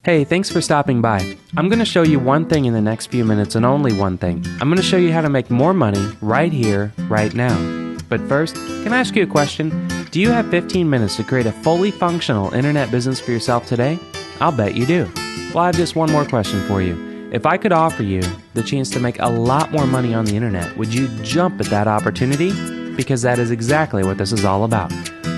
Hey, thanks for stopping by. I'm going to show you one thing in the next few minutes and only one thing. I'm going to show you how to make more money right here, right now. But first, can I ask you a question? Do you have 15 minutes to create a fully functional internet business for yourself today? I'll bet you do. Well, I have just one more question for you. If I could offer you the chance to make a lot more money on the internet, would you jump at that opportunity? Because that is exactly what this is all about.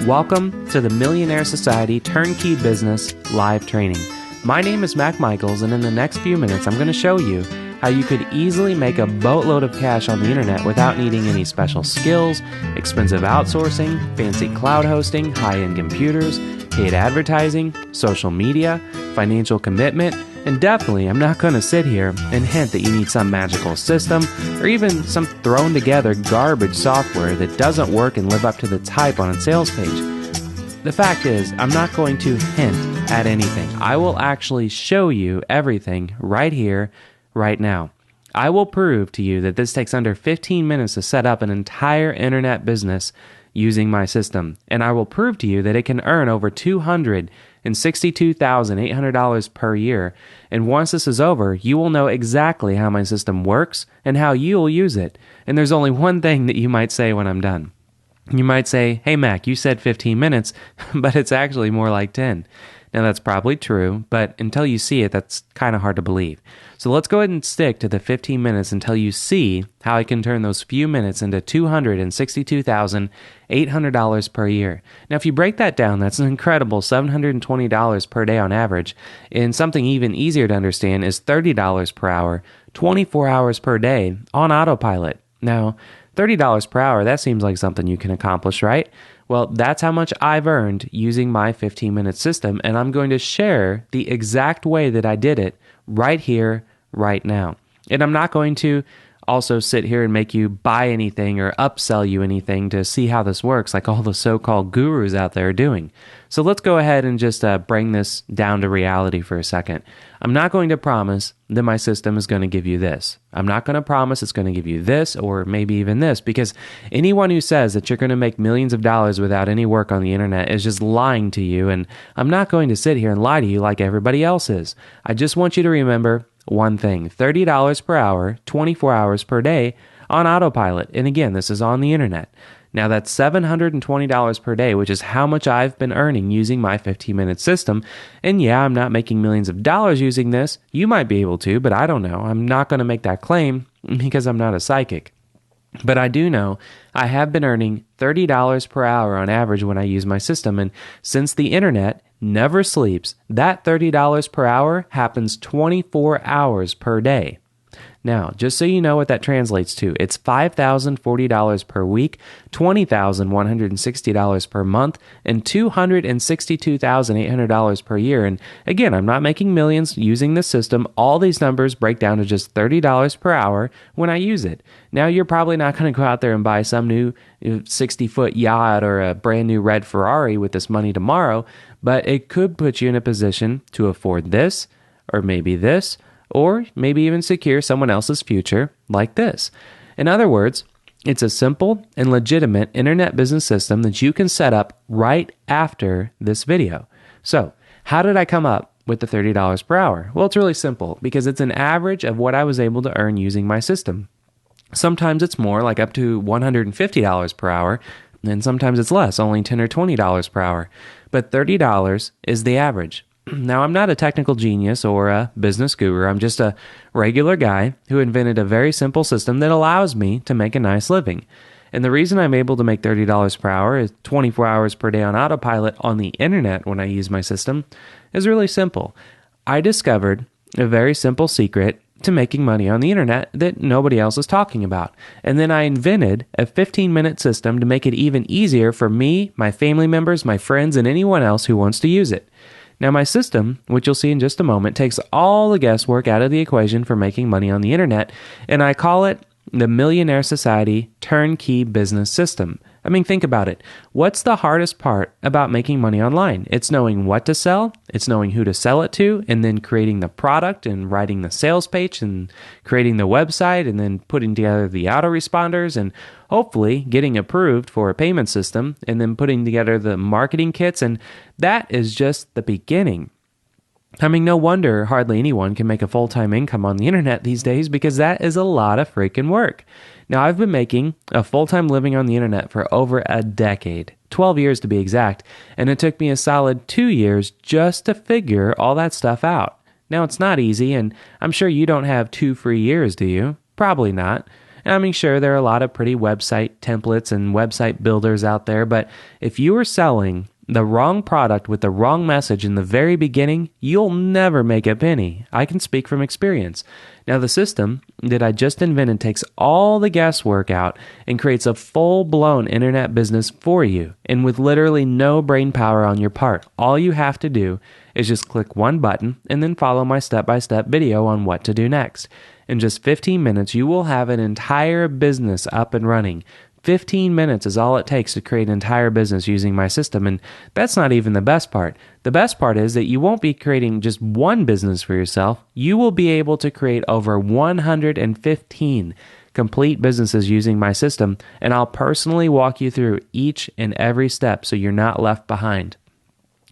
Welcome to the Millionaire Society Turnkey Business Live Training. My name is Mac Michaels, and in the next few minutes, I'm going to show you how you could easily make a boatload of cash on the internet without needing any special skills, expensive outsourcing, fancy cloud hosting, high-end computers, paid advertising, social media, financial commitment, and definitely, I'm not going to sit here and hint that you need some magical system or even some thrown together garbage software that doesn't work and live up to the type on a sales page. The fact is, I'm not going to hint at anything. I will actually show you everything right here, right now. I will prove to you that this takes under 15 minutes to set up an entire internet business using my system. And I will prove to you that it can earn over $262,800 per year. And once this is over, you will know exactly how my system works and how you'll use it. And there's only one thing that you might say when I'm done. You might say, hey Mac, you said 15 minutes, but it's actually more like 10. Now that's probably true, but until you see it, that's kind of hard to believe. So let's go ahead and stick to the 15 minutes until you see how I can turn those few minutes into $262,800 per year. Now if you break that down, that's an incredible $720 per day on average, and something even easier to understand is $30 per hour, 24 hours per day on autopilot. Now, $30 per hour, that seems like something you can accomplish, right? Well, that's how much I've earned using my 15-minute system, and I'm going to share the exact way that I did it right here, right now. And I'm not going to also sit here and make you buy anything or upsell you anything to see how this works, like all the so-called gurus out there are doing. So let's go ahead and just bring this down to reality for a second. I'm not going to promise that my system is going to give you this. I'm not going to promise it's going to give you this or maybe even this, because anyone who says that you're going to make millions of dollars without any work on the internet is just lying to you, and I'm not going to sit here and lie to you like everybody else is. I just want you to remember one thing: $30 per hour, 24 hours per day on autopilot. And again, this is on the internet. Now that's $720 per day, which is how much I've been earning using my 15-minute system. And yeah, I'm not making millions of dollars using this. You might be able to, but I don't know. I'm not going to make that claim because I'm not a psychic. But I do know I have been earning $30 per hour on average when I use my system. And since the internet never sleeps, that $30 per hour happens 24 hours per day. Now, just so you know what that translates to, it's $5,040 per week, $20,160 per month, and $262,800 per year. And again, I'm not making millions using this system. All these numbers break down to just $30 per hour when I use it. Now, you're probably not going to go out there and buy some new 60-foot yacht or a brand new red Ferrari with this money tomorrow, but it could put you in a position to afford this, or maybe this, or maybe even secure someone else's future like this. In other words, it's a simple and legitimate internet business system that you can set up right after this video. So, how did I come up with the $30 per hour? Well, it's really simple because it's an average of what I was able to earn using my system. Sometimes it's more, like up to $150 per hour, and sometimes it's less, only $10 or $20 per hour. But $30 is the average. Now, I'm not a technical genius or a business guru. I'm just a regular guy who invented a very simple system that allows me to make a nice living. And the reason I'm able to make $30 per hour is 24 hours per day on autopilot on the internet when I use my system is really simple. I discovered a very simple secret to making money on the internet that nobody else is talking about. And then I invented a 15-minute system to make it even easier for me, my family members, my friends, and anyone else who wants to use it. Now, my system, which you'll see in just a moment, takes all the guesswork out of the equation for making money on the internet, and I call it the Millionaire Society Turnkey Business System. I mean, think about it. What's the hardest part about making money online? It's knowing what to sell, it's knowing who to sell it to, and then creating the product and writing the sales page and creating the website and then putting together the autoresponders and hopefully getting approved for a payment system and then putting together the marketing kits. And that is just the beginning. I mean, no wonder hardly anyone can make a full-time income on the internet these days because that is a lot of freaking work. Now, I've been making a full-time living on the internet for over a decade, 12 years to be exact, and it took me a solid 2 years just to figure all that stuff out. Now, it's not easy, and I'm sure you don't have 2 free years, do you? Probably not. I mean, sure, there are a lot of pretty website templates and website builders out there, but if you are selling the wrong product with the wrong message in the very beginning, you'll never make a penny. I can speak from experience. Now, the system that I just invented takes all the guesswork out and creates a full-blown internet business for you, and with literally no brain power on your part. All you have to do is just click one button and then follow my step-by-step video on what to do next. In just 15 minutes, you will have an entire business up and running. 15 minutes is all it takes to create an entire business using my system, and that's not even the best part. The best part is that you won't be creating just one business for yourself. You will be able to create over 115 complete businesses using my system, and I'll personally walk you through each and every step so you're not left behind.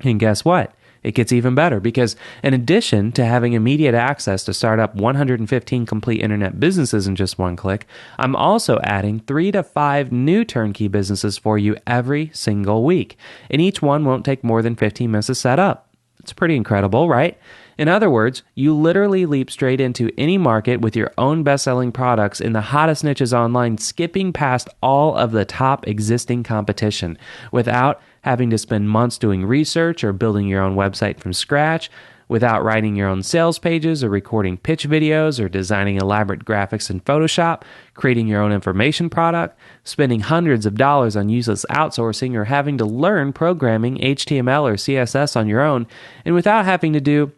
And guess what? It gets even better because in addition to having immediate access to start up 115 complete internet businesses in just one click, I'm also adding 3 to 5 new turnkey businesses for you every single week. And each one won't take more than 15 minutes to set up. It's pretty incredible, right? In other words, you literally leap straight into any market with your own best-selling products in the hottest niches online, skipping past all of the top existing competition without having to spend months doing research or building your own website from scratch, without writing your own sales pages or recording pitch videos or designing elaborate graphics in Photoshop, creating your own information product, spending hundreds of dollars on useless outsourcing or having to learn programming HTML or CSS on your own, and without having to do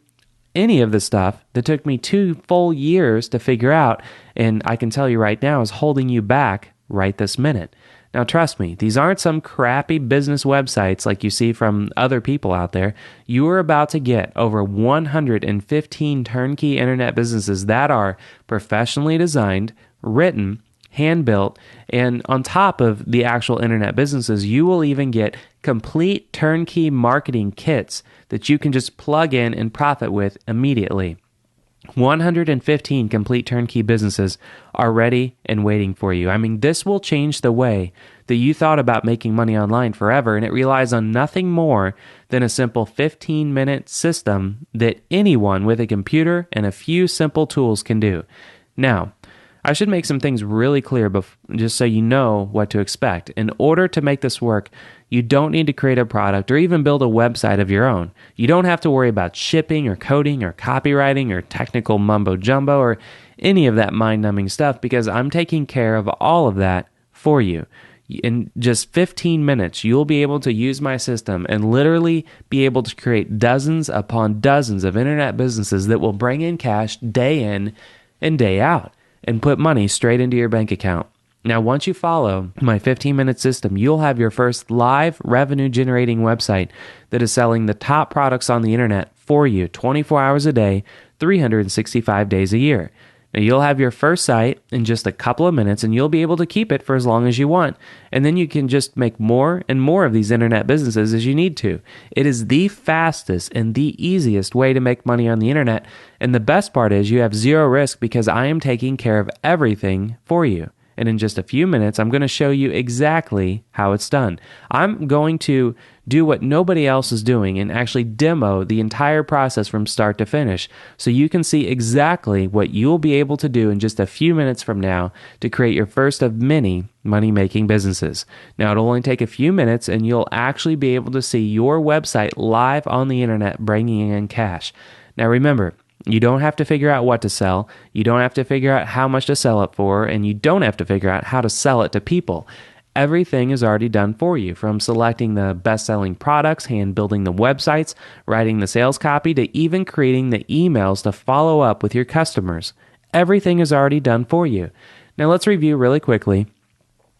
any of the stuff that took me 2 full years to figure out, and I can tell you right now is holding you back right this minute. Now, trust me, these aren't some crappy business websites like you see from other people out there. You are about to get over 115 turnkey internet businesses that are professionally designed, written, hand-built, and on top of the actual internet businesses, you will even get complete turnkey marketing kits that you can just plug in and profit with immediately. 115 complete turnkey businesses are ready and waiting for you. I mean, this will change the way that you thought about making money online forever, and it relies on nothing more than a simple 15-minute system that anyone with a computer and a few simple tools can do. Now, I should make some things really clear just so you know what to expect. In order to make this work, you don't need to create a product or even build a website of your own. You don't have to worry about shipping or coding or copywriting or technical mumbo-jumbo or any of that mind-numbing stuff because I'm taking care of all of that for you. In just 15 minutes, you'll be able to use my system and literally be able to create dozens upon dozens of internet businesses that will bring in cash day in and day out and put money straight into your bank account. Now, once you follow my 15-minute system, you'll have your first live revenue-generating website that is selling the top products on the internet for you 24 hours a day, 365 days a year. Now, you'll have your first site in just a couple of minutes, and you'll be able to keep it for as long as you want. And then you can just make more and more of these internet businesses as you need to. It is the fastest and the easiest way to make money on the internet. And the best part is you have zero risk because I am taking care of everything for you. And in just a few minutes, I'm going to show you exactly how it's done. I'm going to do what nobody else is doing and actually demo the entire process from start to finish so you can see exactly what you'll be able to do in just a few minutes from now to create your first of many money-making businesses. Now, it'll only take a few minutes and you'll actually be able to see your website live on the internet bringing in cash. Now, remember, you don't have to figure out what to sell. You don't have to figure out how much to sell it for, and you don't have to figure out how to sell it to people. Everything is already done for you, from selecting the best-selling products, hand-building the websites, writing the sales copy, to even creating the emails to follow up with your customers. Everything is already done for you. Now, let's review really quickly.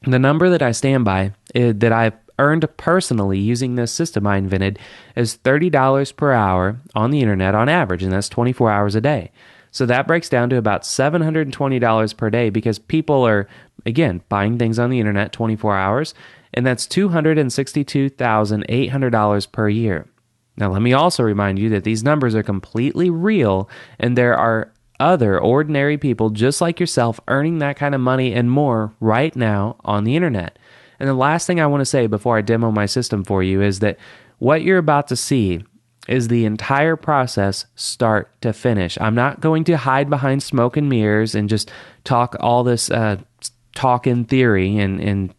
The number that I stand by, that I've earned personally using this system I invented, is $30 per hour on the internet on average, and that's 24 hours a day. So that breaks down to about $720 per day because people are, again, buying things on the internet 24 hours, and that's $262,800 per year. Now, let me also remind you that these numbers are completely real, and there are other ordinary people just like yourself earning that kind of money and more right now on the internet. And the last thing I want to say before I demo my system for you is that what you're about to see is the entire process start to finish. I'm not going to hide behind smoke and mirrors and just talk all this talk in theory and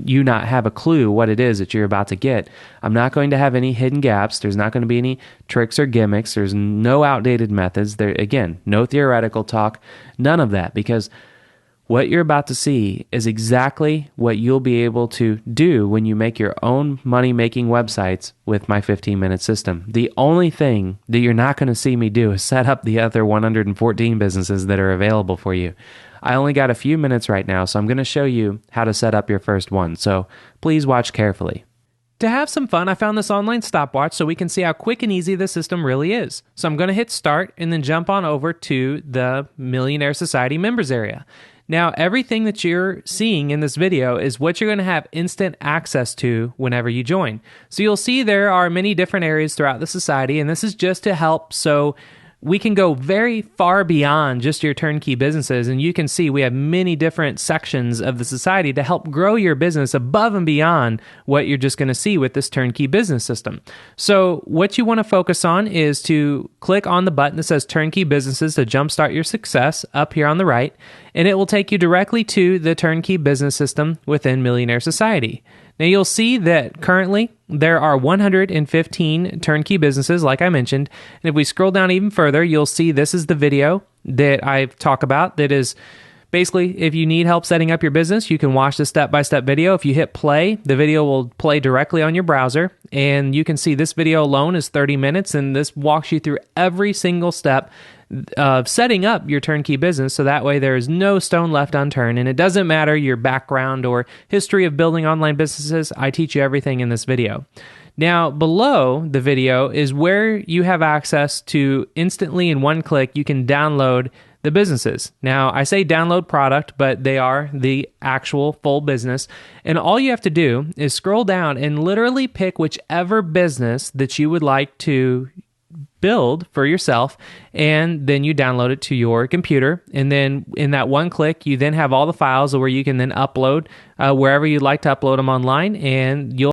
you not have a clue what it is that you're about to get. I'm not going to have any hidden gaps. There's not going to be any tricks or gimmicks. There's no outdated methods. There, again, no theoretical talk, none of that, because what you're about to see is exactly what you'll be able to do when you make your own money-making websites with my 15-minute system. The only thing that you're not going to see me do is set up the other 114 businesses that are available for you. I only got a few minutes right now, so I'm going to show you how to set up your first one. So please watch carefully. To have some fun, I found this online stopwatch so we can see how quick and easy the system really is. So I'm going to hit start and then jump on over to the Millionaire Society members area. Now, everything that you're seeing in this video is what you're going to have instant access to whenever you join. So you'll see there are many different areas throughout the society, and this is just to help so we can go very far beyond just your turnkey businesses. And you can see we have many different sections of the society to help grow your business above and beyond what you're just going to see with this turnkey business system. So what you want to focus on is to click on the button that says Turnkey Businesses to jumpstart your success up here on the right, and it will take you directly to the turnkey business system within Millionaire Society. Now you'll see that currently there are 115 turnkey businesses, like I mentioned. And if we scroll down even further, you'll see this is the video that I talk about. That is basically, if you need help setting up your business, you can watch the step-by-step video. If you hit play, the video will play directly on your browser. And you can see this video alone is 30 minutes, and this walks you through every single step of setting up your turnkey business, so that way there is no stone left unturned, and it doesn't matter your background or history of building online businesses. I teach you everything in this video. Now, below the video is where you have access to instantly in one click, you can download the businesses. Now, I say download product, but they are the actual full business. And all you have to do is scroll down and literally pick whichever business that you would like to build for yourself, and then you download it to your computer. And then in that one click, you then have all the files where you can then upload wherever you'd like to upload them online, and you'll